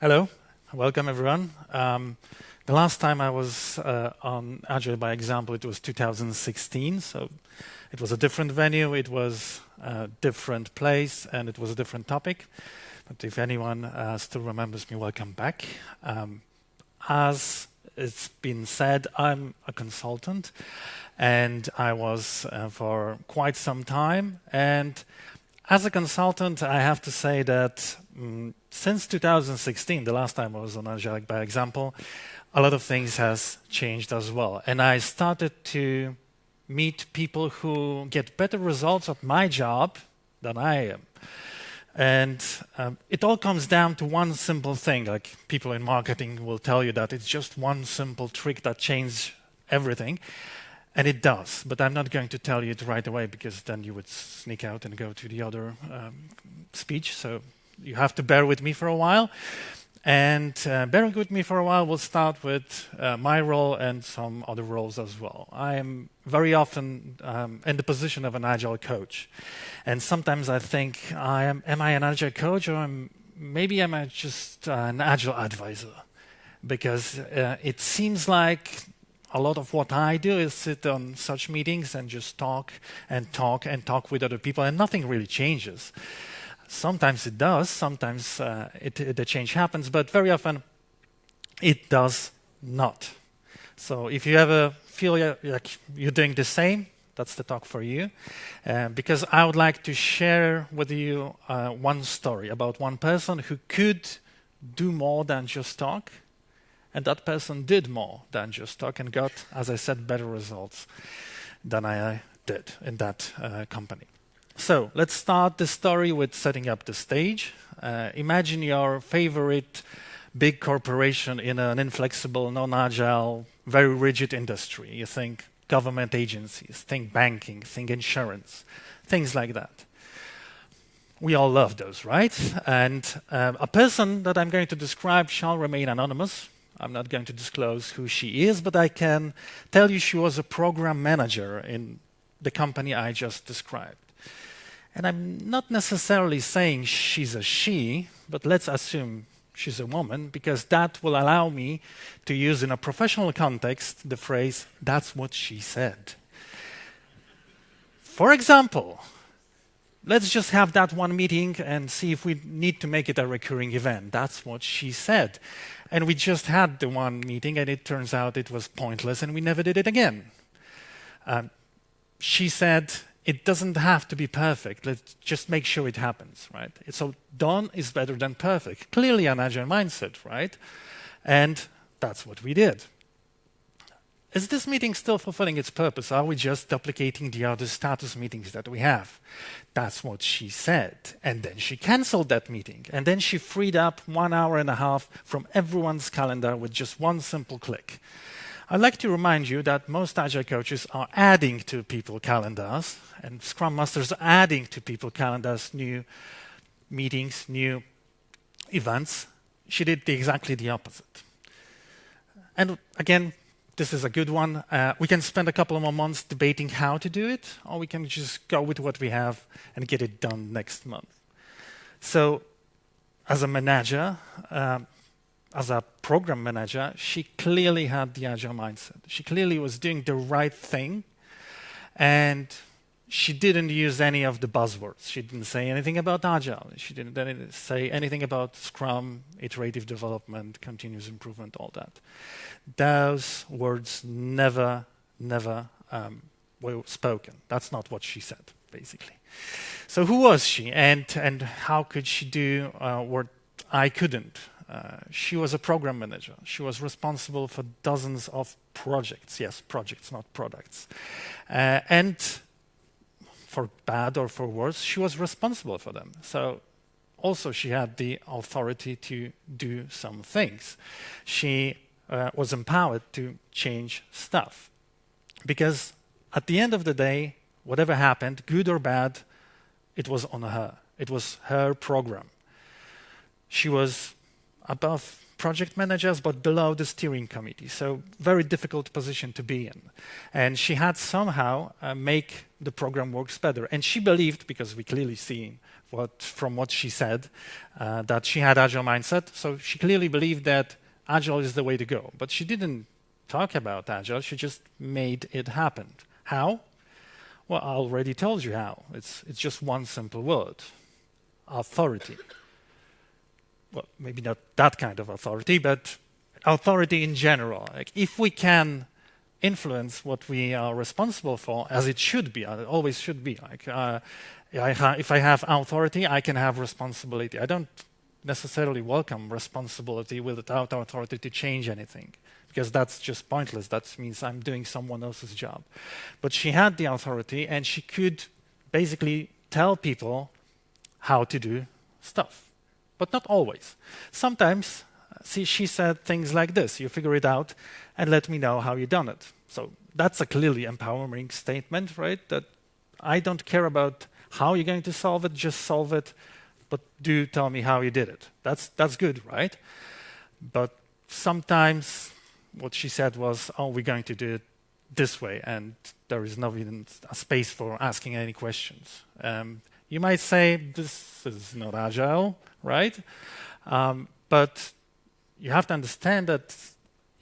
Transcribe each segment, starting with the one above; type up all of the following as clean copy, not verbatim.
Hello, welcome everyone. The last time I was on AgileByExample, it was 2016, so it was a different venue, it was a different place, and it was a different topic. But if anyone still remembers me, welcome back. As it's been said, I'm a consultant, and I was for quite some time. And as a consultant, I have to say that since 2016, the last time I was on AgileByExample, a lot of things has changed as well. And I started to meet people who get better results at my job than I am. And it all comes down to one simple thing. Like people in marketing will tell you that it's just one simple trick that changes everything. And it does, but I'm not going to tell you it right away because then you would sneak out and go to the other speech. So you have to bear with me for a while. And bearing with me for a while, we'll start with my role and some other roles as well. I am very often in the position of an Agile coach. And sometimes I think, am I an Agile coach or maybe am I just an Agile advisor? Because it seems like a lot of what I do is sit on such meetings and just talk and talk and talk with other people, and nothing really changes. Sometimes it does, sometimes the change happens, but very often it does not. So if you ever feel like you're doing the same, that's the talk for you. Because I would like to share with you one story about one person who could do more than just talk. And that person did more than just talk and got, as I said, better results than I did in that company. So let's start the story with setting up the stage. Imagine your favorite big corporation in an inflexible, non-agile, very rigid industry. You think government agencies, think banking, think insurance, things like that. We all love those, right? And a person that I'm going to describe shall remain anonymous. I'm not going to disclose who she is, but I can tell you she was a program manager in the company I just described. And I'm not necessarily saying she's a she, but let's assume she's a woman, because that will allow me to use in a professional context the phrase, "that's what she said." For example, let's just have that one meeting and see if we need to make it a recurring event. That's what she said. And we just had the one meeting, and it turns out it was pointless, and we never did it again. She said, it doesn't have to be perfect. Let's just make sure it happens, right? So done is better than perfect. Clearly an Agile mindset, right? And that's what we did. Is this meeting still fulfilling its purpose? Are we just duplicating the other status meetings that we have? That's what she said. And then she canceled that meeting. And then she freed up 1.5 hours from everyone's calendar with just one simple click. I'd like to remind you that most Agile coaches are adding to people's calendars, and Scrum Masters are adding to people's calendars new meetings, new events. She did exactly the opposite. And again, this is a good one. We can spend a couple of more months debating how to do it, or we can just go with what we have and get it done next month. So as a manager, as a program manager, she clearly had the Agile mindset. She clearly was doing the right thing, and she didn't use any of the buzzwords. She didn't say anything about Agile. She didn't say anything about Scrum, iterative development, continuous improvement, all that. Those words never were spoken. That's not what she said, basically. So who was she, and how could she do what I couldn't? She was a program manager. She was responsible for dozens of projects. Yes, projects, not products. And for bad or for worse, she was responsible for them. So also she had the authority to do some things. She was empowered to change stuff. Because at the end of the day, whatever happened, good or bad, it was on her. It was her program. She was above project managers, but below the steering committee. So very difficult position to be in. And she had somehow make the program works better. And she believed, because we clearly see from what she said, that she had Agile mindset. So she clearly believed that Agile is the way to go. But she didn't talk about Agile. She just made it happen. How? Well, I already told you how. It's just one simple word: authority. Well, maybe not that kind of authority, but authority in general. Like, if we can influence what we are responsible for, as it should be, it always should be. Like, if I have authority, I can have responsibility. I don't necessarily welcome responsibility without authority to change anything, because that's just pointless. That means I'm doing someone else's job. But she had the authority, and she could basically tell people how to do stuff. But not always. Sometimes, she said things like this: you figure it out and let me know how you done it. So that's a clearly empowering statement, right? That I don't care about how you're going to solve it, just solve it, but do tell me how you did it. That's good, right? But sometimes what she said was, oh, we're going to do it this way, and there is not even a space for asking any questions. You might say, this is not Agile, right? But you have to understand that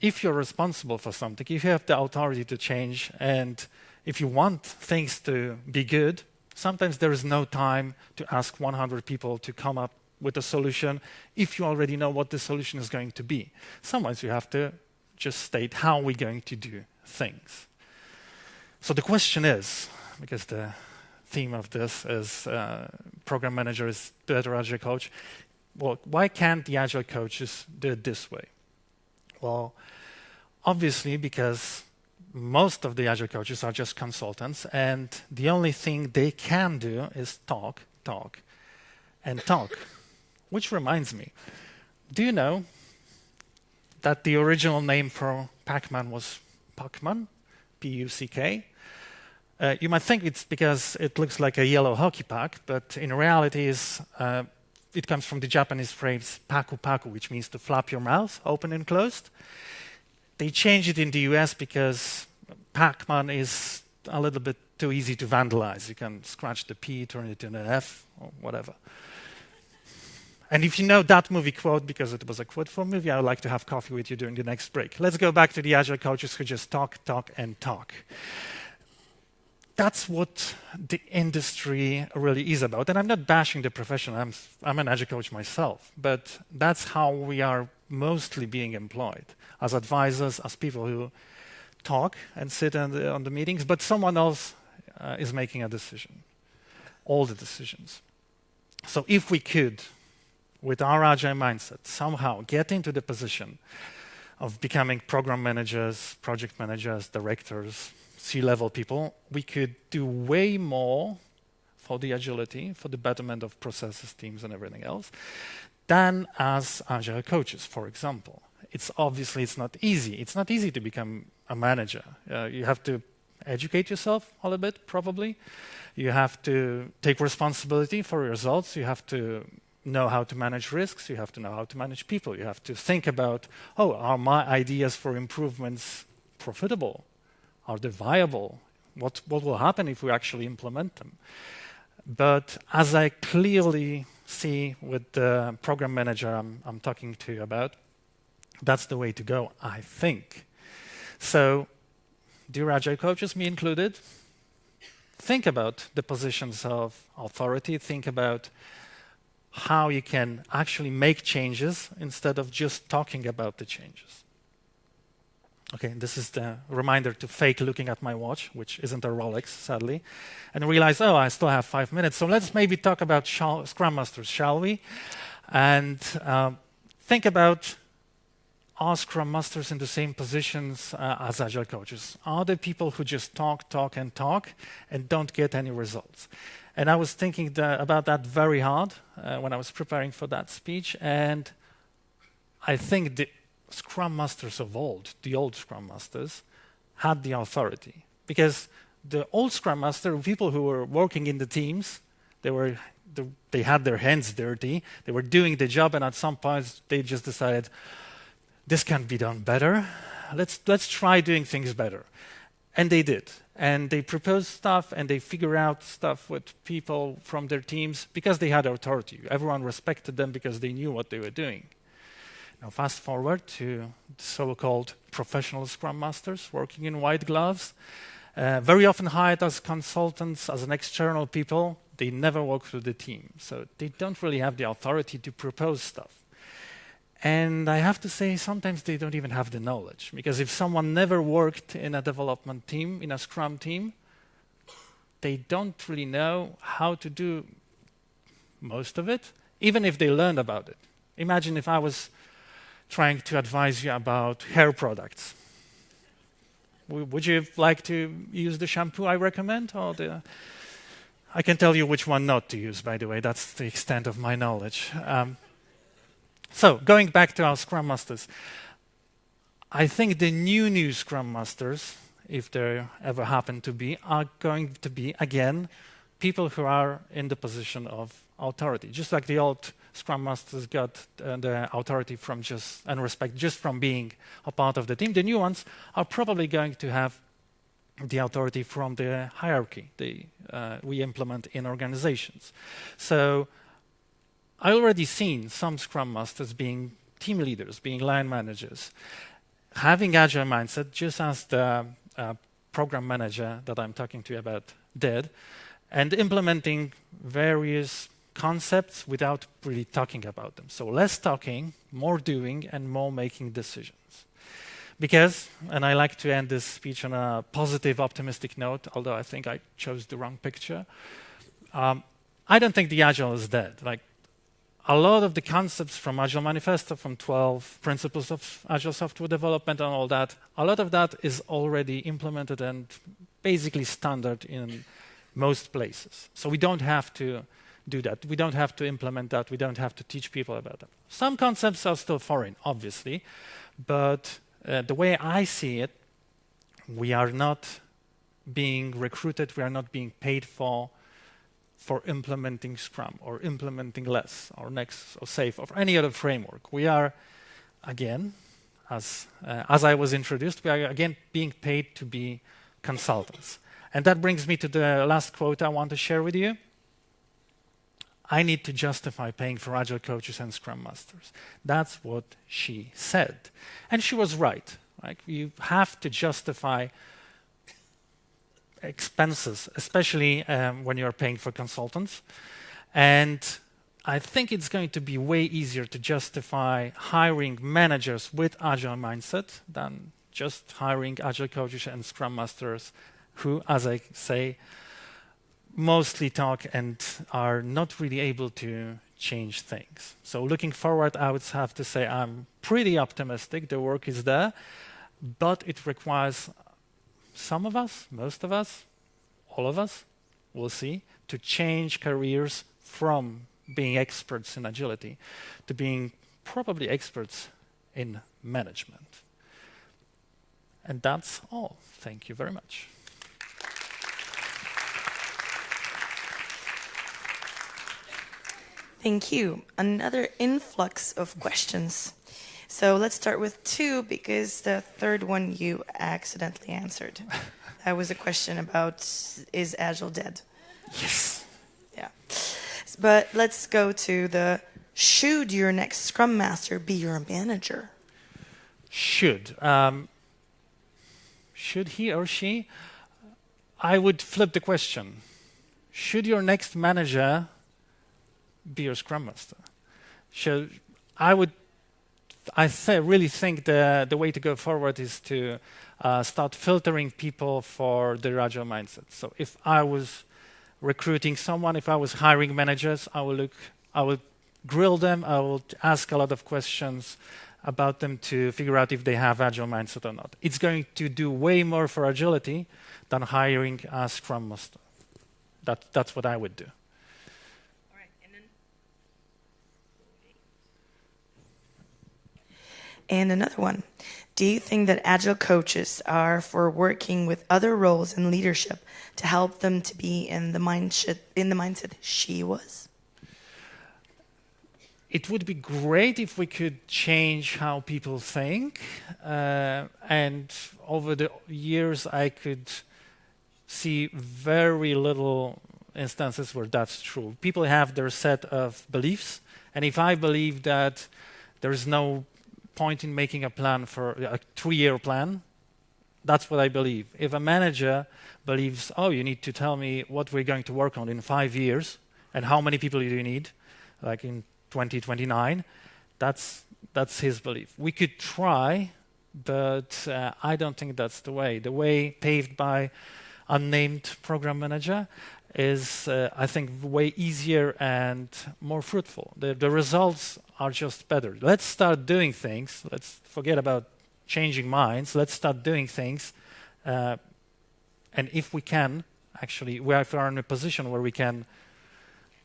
if you're responsible for something, if you have the authority to change, and if you want things to be good, sometimes there is no time to ask 100 people to come up with a solution if you already know what the solution is going to be. Sometimes you have to just state how we're going to do things. So the question is, because the theme of this is program manager is better Agile coach, well, why can't the Agile coaches do it this way? Well, obviously because most of the Agile coaches are just consultants, and the only thing they can do is talk, and talk. Which reminds me, do you know that the original name for Pac-Man was Puckman, P-U-C-K? You might think it's because it looks like a yellow hockey puck, but in reality it comes from the Japanese phrase paku paku, which means to flap your mouth, open and closed. They changed it in the US because Pac-Man is a little bit too easy to vandalize. You can scratch the P, turn it into an F, or whatever. And if you know that movie quote, because it was a quote from a movie, I would like to have coffee with you during the next break. Let's go back to the Agile coaches who just talk, and talk. That's what the industry really is about. And I'm not bashing the profession. I'm an Agile coach myself. But that's how we are mostly being employed, as advisors, as people who talk and sit on the meetings, but someone else is making a decision, all the decisions. So if we could, with our Agile mindset, somehow get into the position of becoming program managers, project managers, directors, C-level people, we could do way more for the agility, for the betterment of processes, teams, and everything else, than as Agile coaches, for example. It's not easy. It's not easy to become a manager. You have to educate yourself a little bit, probably. You have to take responsibility for your results. You have to know how to manage risks. You have to know how to manage people. You have to think about, oh, are my ideas for improvements profitable? Are they viable? What will happen if we actually implement them? But as I clearly see with the program manager I'm talking to you about, that's the way to go, I think. So, dear Agile coaches, me included, think about the positions of authority. Think about how you can actually make changes instead of just talking about the changes. Okay, this is the reminder to fake looking at my watch, which isn't a Rolex, sadly, and realize, oh, I still have 5 minutes. So let's maybe talk about Scrum Masters, shall we? And think about, are Scrum Masters in the same positions as Agile coaches? Are they people who just talk, and don't get any results? And I was thinking about that very hard when I was preparing for that speech, and I think the Scrum Masters of old, the old Scrum Masters, had the authority. Because the old Scrum Master, people who were working in the teams, they had their hands dirty, they were doing the job, and at some point they just decided, this can be done better. Let's try doing things better. And they did. And they proposed stuff and they figured out stuff with people from their teams because they had authority. Everyone respected them because they knew what they were doing. Now fast forward to the so-called professional Scrum Masters working in white gloves, very often hired as consultants, as an external people. They never work through the team. So they don't really have the authority to propose stuff. And I have to say, sometimes they don't even have the knowledge. Because if someone never worked in a development team, in a Scrum team, they don't really know how to do most of it, even if they learned about it. Imagine if I was trying to advise you about hair products. Would you like to use the shampoo I recommend? Or I can tell you which one not to use, by the way. That's the extent of my knowledge. So, going back to our Scrum Masters, I think the new Scrum Masters, if there ever happen to be, are going to be, again, people who are in the position of authority. Just like the old Scrum Masters got the authority from and respect just from being a part of the team, the new ones are probably going to have the authority from the hierarchy we implement in organizations. So, I already seen some Scrum Masters being team leaders, being line managers, having Agile mindset, just as the program manager that I'm talking to you about did, and implementing various concepts without really talking about them. So less talking, more doing, and more making decisions. Because, and I like to end this speech on a positive, optimistic note, although I think I chose the wrong picture, I don't think the Agile is dead. Like, a lot of the concepts from Agile Manifesto, from 12 principles of Agile software development and all that, a lot of that is already implemented and basically standard in most places. So we don't have to do that. We don't have to implement that. We don't have to teach people about that. Some concepts are still foreign, obviously, but the way I see it, we are not being recruited, we are not being paid for implementing Scrum or implementing less or Next or Safe or any other framework. We are, again, as I was introduced, we are again being paid to be consultants. And that brings me to the last quote I want to share with you. I need to justify paying for Agile coaches and Scrum Masters. That's what she said. And she was right. Like, you have to justify expenses, especially when you're paying for consultants. And I think it's going to be way easier to justify hiring managers with Agile mindset than just hiring Agile coaches and Scrum Masters who, as I say, mostly talk and are not really able to change things. So looking forward, I would have to say I'm pretty optimistic. The work is there, but it requires some of us, most of us, all of us, we'll see, to change careers from being experts in agility to being probably experts in management. And that's all. Thank you very much. Thank you. Another influx of questions. So let's start with two, because the third one you accidentally answered. That was a question about, is Agile dead? Yes. Yeah. But let's go to the, should your next Scrum Master be your manager? Should. Should he or she? I would flip the question. Should your next manager be your Scrum Master? I really think the way to go forward is to start filtering people for their Agile mindset. So if I was recruiting someone, if I was hiring managers, I will grill them, I will ask a lot of questions about them to figure out if they have Agile mindset or not. It's going to do way more for agility than hiring a Scrum Master. That's what I would do. And another one, do you think that Agile coaches are for working with other roles in leadership to help them to be in the mindset she was? It would be great if we could change how people think. And over the years, I could see very little instances where that's true. People have their set of beliefs. And if I believe that there is no point in making a plan for a 3-year plan, that's what I believe. If a manager believes, oh, you need to tell me what we're going to work on in 5 years and how many people do you need, like in 2029, that's his belief. We could try, but I don't think that's the way. The way paved by unnamed program manager is, I think, way easier and more fruitful. The results are just better. Let's start doing things. Let's forget about changing minds. Let's start doing things. And if we can, actually, if we are in a position where we can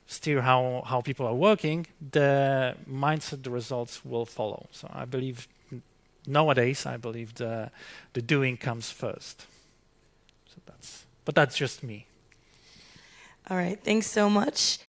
steer how people are working, the mindset, the results will follow. So I believe nowadays, I believe the doing comes first. So but that's just me. All right, thanks so much.